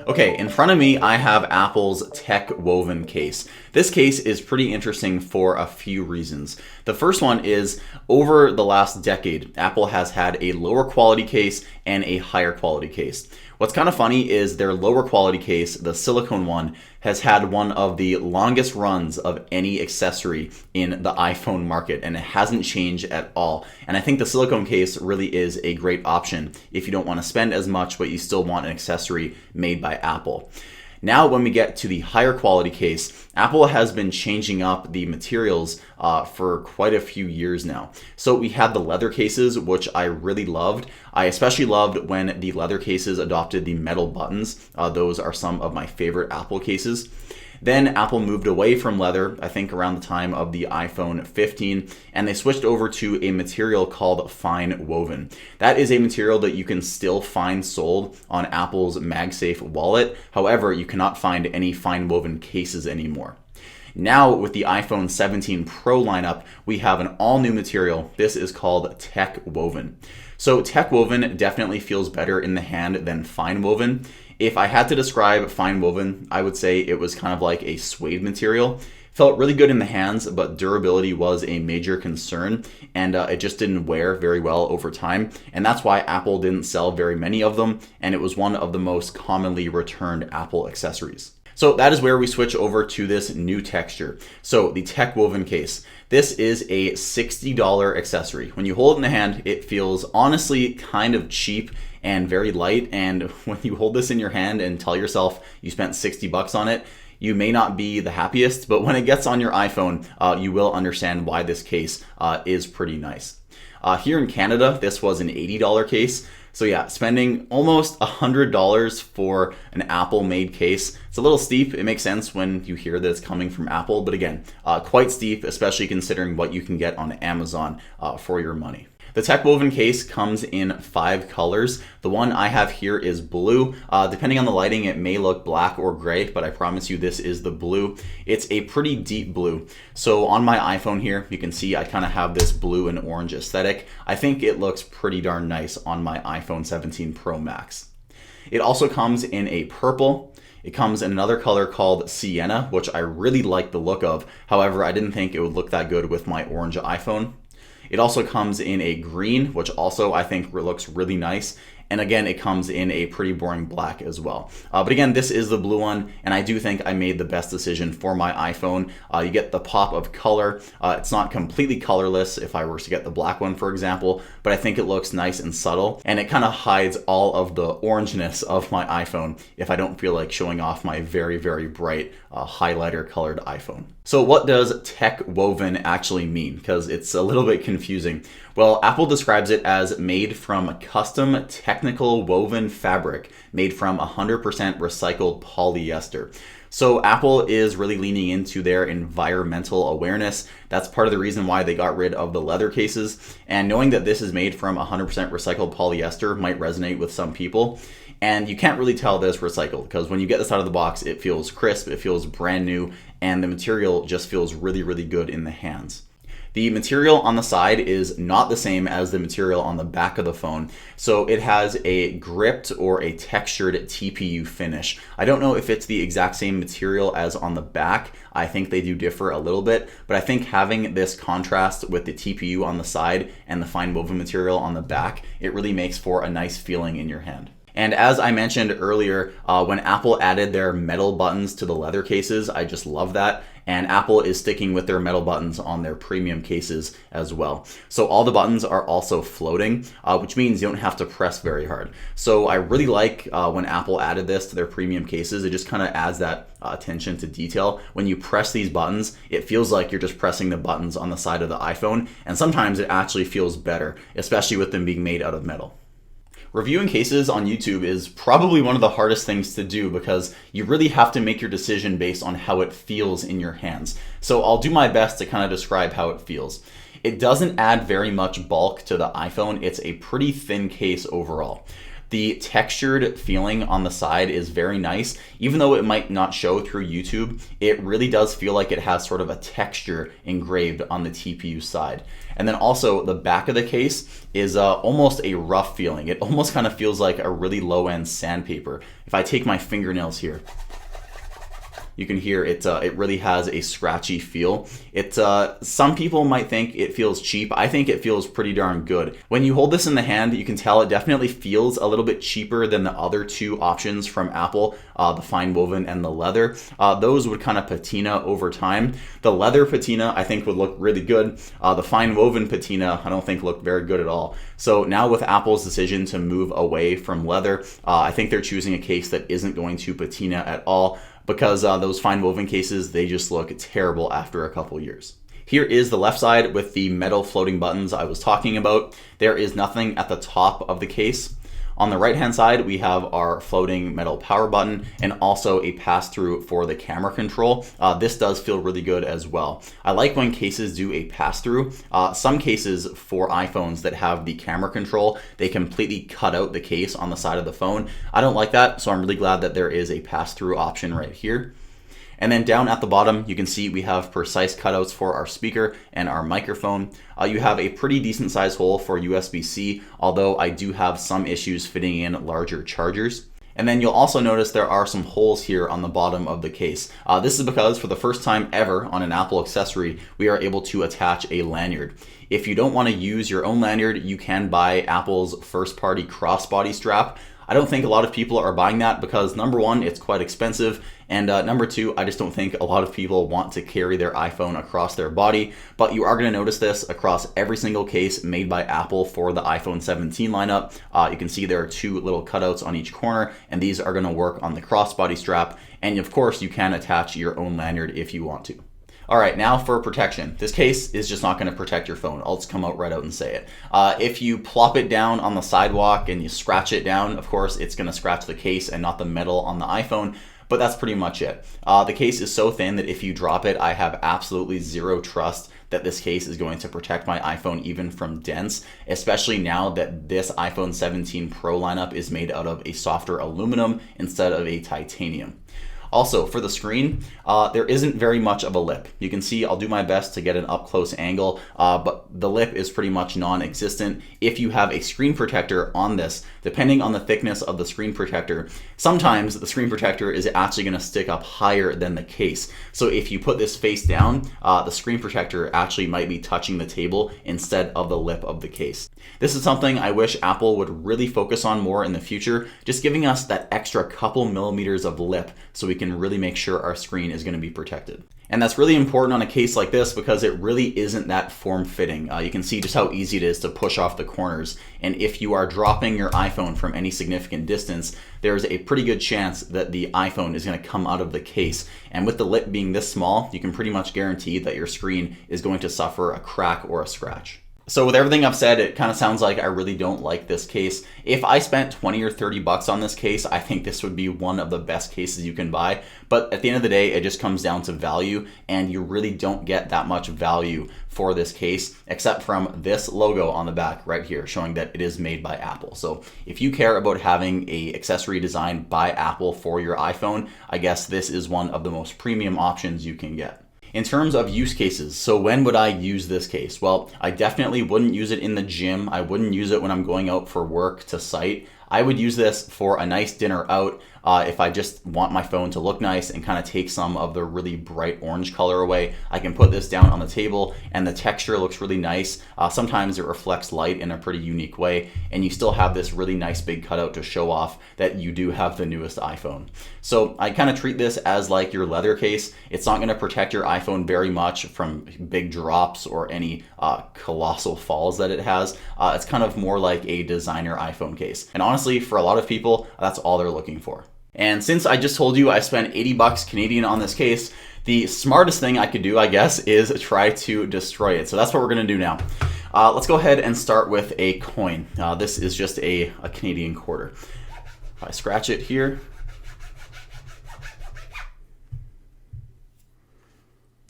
Okay, in front of me, I have Apple's TechWoven case. This case is pretty interesting for a few reasons. The first one is over the last decade, Apple has had a lower quality case and a higher quality case. What's kind of funny is their lower quality case, the silicone one, has had one of the longest runs of any accessory in the iPhone market, and it hasn't changed at all. And I think the silicone case really is a great option if you don't want to spend as much, but you still want an accessory made by Apple. Now, when we get to the higher quality case, Apple has been changing up the materials for quite a few years now. So we had the leather cases, which I really loved. I especially loved when the leather cases adopted the metal buttons. Those are some of my favorite Apple cases. Then Apple moved away from leather, I think around the time of the iPhone 15, and they switched over to a material called fine woven. That is a material that you can still find sold on Apple's MagSafe wallet. However, you cannot find any fine woven cases anymore. Now with the iPhone 17 Pro lineup, we have an all new material. This is called TechWoven. So TechWoven definitely feels better in the hand than fine woven. If I had to describe fine woven, I would say it was kind of like a suede material. Felt really good in the hands, but durability was a major concern, and it just didn't wear very well over time. And that's why Apple didn't sell very many of them, and it was one of the most commonly returned Apple accessories. So that is where we switch over to this new texture. So the TechWoven case. This is a $60 accessory. When you hold it in the hand, it feels honestly kind of cheap and very light. And when you hold this in your hand and tell yourself you spent 60 bucks on it, you may not be the happiest, but when it gets on your iPhone, you will understand why this case is pretty nice. Here in Canada, this was an $80 case. So yeah, spending almost $100 for an Apple-made case. It's a little steep. It makes sense when you hear that it's coming from Apple, but again, quite steep, especially considering what you can get on Amazon for your money. The TechWoven case comes in 5 colors. The one I have here is blue. Depending on the lighting, it may look black or gray, but I promise you this is the blue. It's a pretty deep blue. So on my iPhone here, you can see I kind of have this blue and orange aesthetic. I think it looks pretty darn nice on my iPhone 17 Pro Max. It also comes in a purple. It comes in another color called Sienna, which I really like the look of. However, I didn't think it would look that good with my orange iPhone. It also comes in a green, which also I think looks really nice. And again, it comes in a pretty boring black as well. But again, this is the blue one, and I do think I made the best decision for my iPhone. You get the pop of color. It's not completely colorless if I were to get the black one, for example, but I think it looks nice and subtle, and it kind of hides all of the orangeness of my iPhone if I don't feel like showing off my very, very bright highlighter colored iPhone. So what does TechWoven actually mean? Because it's a little bit confusing. Well, Apple describes it as made from custom technical woven fabric made from 100% recycled polyester. So Apple is really leaning into their environmental awareness. That's part of the reason why they got rid of the leather cases. And knowing that this is made from 100% recycled polyester might resonate with some people. And you can't really tell that it's recycled because when you get this out of the box, it feels crisp, it feels brand new, and the material just feels really, really good in the hands. The material on the side is not the same as the material on the back of the phone. So it has a gripped or a textured TPU finish. I don't know if it's the exact same material as on the back. I think they do differ a little bit, but I think having this contrast with the TPU on the side and the fine woven material on the back, it really makes for a nice feeling in your hand. And as I mentioned earlier, when Apple added their metal buttons to the leather cases, I just love that. And Apple is sticking with their metal buttons on their premium cases as well. So all the buttons are also floating, which means you don't have to press very hard. So I really like when Apple added this to their premium cases. It just kind of adds that attention to detail. When you press these buttons, it feels like you're just pressing the buttons on the side of the iPhone. And sometimes it actually feels better, especially with them being made out of metal. Reviewing cases on YouTube is probably one of the hardest things to do because you really have to make your decision based on how it feels in your hands. So I'll do my best to kind of describe how it feels. It doesn't add very much bulk to the iPhone. It's a pretty thin case overall. The textured feeling on the side is very nice. Even though it might not show through YouTube, it really does feel like it has sort of a texture engraved on the TPU side. And then also the back of the case is almost a rough feeling. It almost kind of feels like a really low-end sandpaper. If I take my fingernails here, you can hear it really has a scratchy feel. Some people might think it feels cheap. I think it feels pretty darn good. When you hold this in the hand, you can tell it definitely feels a little bit cheaper than the other two options from Apple, the fine woven and the leather. Those would kind of patina over time. The leather patina I think would look really good. The fine woven patina I don't think looked very good at all. So now with Apple's decision to move away from leather, I think they're choosing a case that isn't going to patina at all, because those fine woven cases, they just look terrible after a couple years. Here is the left side with the metal floating buttons I was talking about. There is nothing at the top of the case. On the right hand side, we have our floating metal power button and also a pass-through for the camera control. This does feel really good as well. I like when cases do a pass-through. Some cases for iPhones that have the camera control, they completely cut out the case on the side of the phone. I don't like that, so I'm really glad that there is a pass-through option right here. And then down at the bottom, you can see we have precise cutouts for our speaker and our microphone. You have a pretty decent size hole for USB-C, although I do have some issues fitting in larger chargers. And then you'll also notice there are some holes here on the bottom of the case. This is because for the first time ever on an Apple accessory, we are able to attach a lanyard. If you don't want to use your own lanyard, you can buy Apple's first-party crossbody strap. I don't think a lot of people are buying that because number one, it's quite expensive, and number two, I just don't think a lot of people want to carry their iPhone across their body. But you are going to notice this across every single case made by Apple for the iPhone 17 lineup. You can see there are two little cutouts on each corner, and these are going to work on the crossbody strap. And of course, you can attach your own lanyard if you want to. All right, now for protection. This case is just not going to protect your phone. I'll just come out right out and say it. If you plop it down on the sidewalk and you scratch it down, of course, it's going to scratch the case and not the metal on the iPhone. But that's pretty much it. The case is so thin that if you drop it, I have absolutely zero trust that this case is going to protect my iPhone even from dents, especially now that this iPhone 17 Pro lineup is made out of a softer aluminum instead of a titanium. Also, for the screen, there isn't very much of a lip. You can see I'll do my best to get an up-close angle, but the lip is pretty much non-existent. If you have a screen protector on this, depending on the thickness of the screen protector, sometimes the screen protector is actually going to stick up higher than the case. So if you put this face down, the screen protector actually might be touching the table instead of the lip of the case. This is something I wish Apple would really focus on more in the future, just giving us that extra couple millimeters of lip so we can really make sure our screen is going to be protected. And that's really important on a case like this because it really isn't that form-fitting. You can see just how easy it is to push off the corners. And if you are dropping your iPhone from any significant distance, there's a pretty good chance that the iPhone is going to come out of the case. And with the lip being this small, you can pretty much guarantee that your screen is going to suffer a crack or a scratch. So with everything I've said, it kind of sounds like I really don't like this case. If I spent 20 or 30 bucks on this case, I think this would be one of the best cases you can buy. But at the end of the day, it just comes down to value, and you really don't get that much value for this case, except from this logo on the back right here, showing that it is made by Apple. So if you care about having an accessory designed by Apple for your iPhone, I guess this is one of the most premium options you can get. In terms of use cases, so when would I use this case? Well, I definitely wouldn't use it in the gym. I wouldn't use it when I'm going out for work to site. I would use this for a nice dinner out if I just want my phone to look nice and kind of take some of the really bright orange color away. I can put this down on the table and the texture looks really nice. Sometimes it reflects light in a pretty unique way, and you still have this really nice big cutout to show off that you do have the newest iPhone. So I kind of treat this as like your leather case. It's not going to protect your iPhone very much from big drops or any colossal falls that it has. It's kind of more like a designer iPhone case. And honestly, for a lot of people, that's all they're looking for. And since I just told you I spent 80 bucks Canadian on this case, the smartest thing I could do, I guess, is try to destroy it. So that's what we're going to do now. Let's go ahead and start with a coin. This is just a Canadian quarter. If I scratch it here,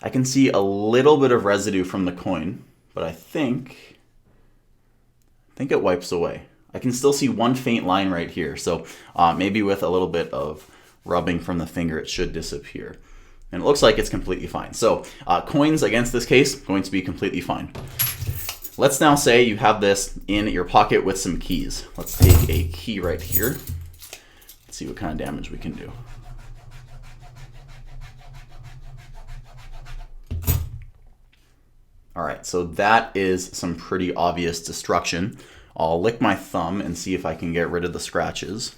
I can see a little bit of residue from the coin, but I think it wipes away. I can still see one faint line right here. So maybe with a little bit of rubbing from the finger, it should disappear. And it looks like it's completely fine. So coins against this case, going to be completely fine. Let's now say you have this in your pocket with some keys. Let's take a key right here. Let's see what kind of damage we can do. All right, so that is some pretty obvious destruction. I'll lick my thumb and see if I can get rid of the scratches.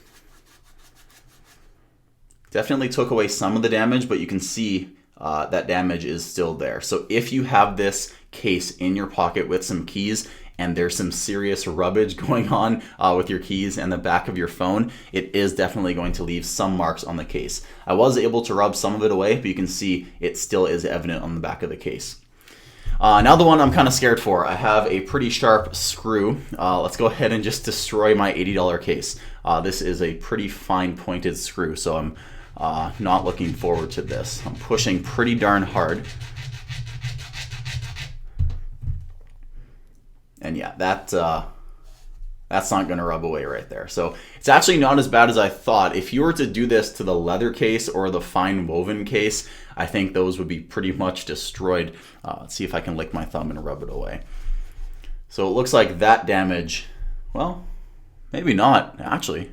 Definitely took away some of the damage, but you can see that damage is still there. So if you have this case in your pocket with some keys and there's some serious rubbage going on with your keys and the back of your phone, it is definitely going to leave some marks on the case. I was able to rub some of it away, but you can see it still is evident on the back of the case. Now the one I'm kind of scared for. I have a pretty sharp screw. Let's go ahead and just destroy my $80 case. This is a pretty fine pointed screw, so I'm not looking forward to this. I'm pushing pretty darn hard. And yeah, that's not going to rub away right there. So it's actually not as bad as I thought. If you were to do this to the leather case or the fine woven case, I think those would be pretty much destroyed. Let's see if I can lick my thumb and rub it away. So it looks like that damage, well, maybe not, actually.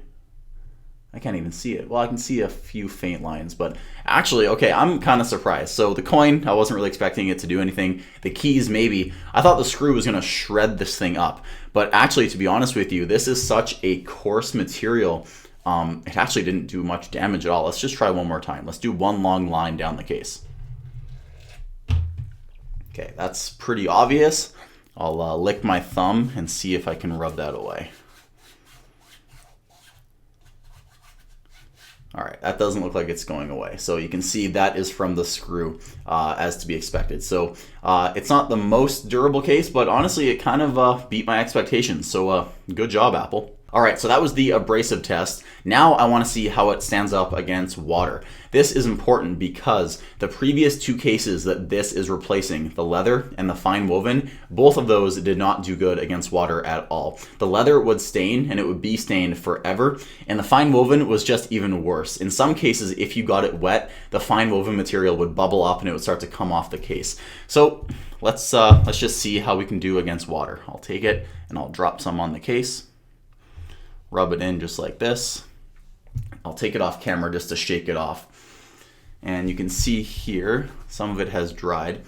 I can't even see it. Well, I can see a few faint lines, but actually, okay, I'm kind of surprised. So the coin, I wasn't really expecting it to do anything. The keys, maybe. I thought the screw was going to shred this thing up. But actually, to be honest with you, this is such a coarse material. It actually didn't do much damage at all. Let's just try one more time. Let's do one long line down the case. Okay, that's pretty obvious. I'll lick my thumb and see if I can rub that away. All right, that doesn't look like it's going away. So you can see that is from the screw, as to be expected. So it's not the most durable case, but honestly, it kind of beat my expectations. So good job, Apple. All right, so that was the abrasive test. Now I want to see how it stands up against water. This is important because the previous two cases that this is replacing, the leather and the fine woven, both of those did not do good against water at all. The leather would stain and it would be stained forever, and the fine woven was just even worse. In some cases, if you got it wet, the fine woven material would bubble up and it would start to come off the case. So let's just see how we can do against water. I'll take it and I'll drop some on the case. Rub it in just like this. I'll take it off camera just to shake it off. And you can see here, some of it has dried.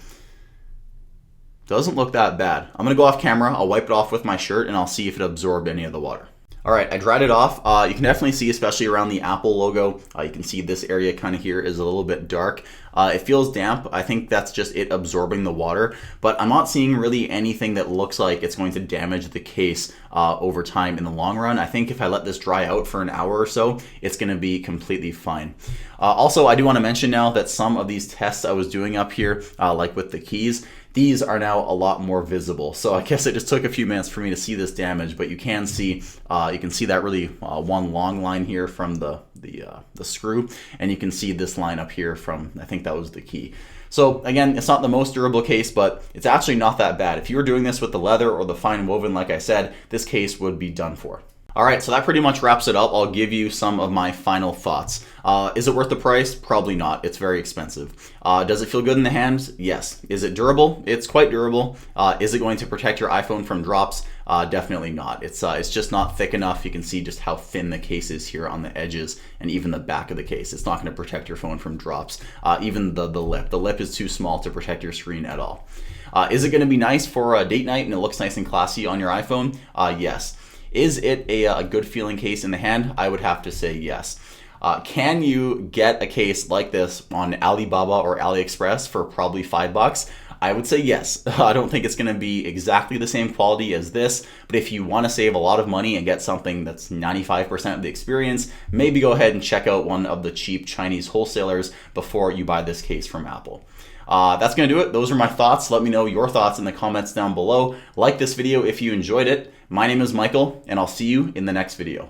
Doesn't look that bad. I'm gonna go off camera, I'll wipe it off with my shirt, and I'll see if it absorbed any of the water. All right, I dried it off. You can definitely see, especially around the Apple logo, you can see this area kind of here is a little bit dark. It feels damp. I think that's just it absorbing the water, but I'm not seeing really anything that looks like it's going to damage the case over time in the long run. I think if I let this dry out for an hour or so, it's gonna be completely fine. Also, I do wanna mention now that some of these tests I was doing up here, like with the keys, these are now a lot more visible. So I guess it just took a few minutes for me to see this damage, but you can see that really one long line here from the screw, and you can see this line up here from, I think that was the key. So again, it's not the most durable case, but it's actually not that bad. If you were doing this with the leather or the fine woven, like I said, this case would be done for. All right, so that pretty much wraps it up. I'll give you some of my final thoughts. Is it worth the price? Probably not. It's very expensive. Does it feel good in the hands? Yes. Is it durable? It's quite durable. Is it going to protect your iPhone from drops? Definitely not. It's just not thick enough. You can see just how thin the case is here on the edges and even the back of the case. It's not going to protect your phone from drops. Even the lip. The lip is too small to protect your screen at all. Is it going to be nice for a date night and it looks nice and classy on your iPhone? Yes. Is it a good feeling case in the hand? I would have to say yes. Can you get a case like this on Alibaba or AliExpress for probably $5? I would say yes. I don't think it's going to be exactly the same quality as this, but if you want to save a lot of money and get something that's 95% of the experience, maybe go ahead and check out one of the cheap Chinese wholesalers before you buy this case from Apple. That's going to do it. Those are my thoughts. Let me know your thoughts in the comments down below. Like this video if you enjoyed it. My name is Michael, and I'll see you in the next video.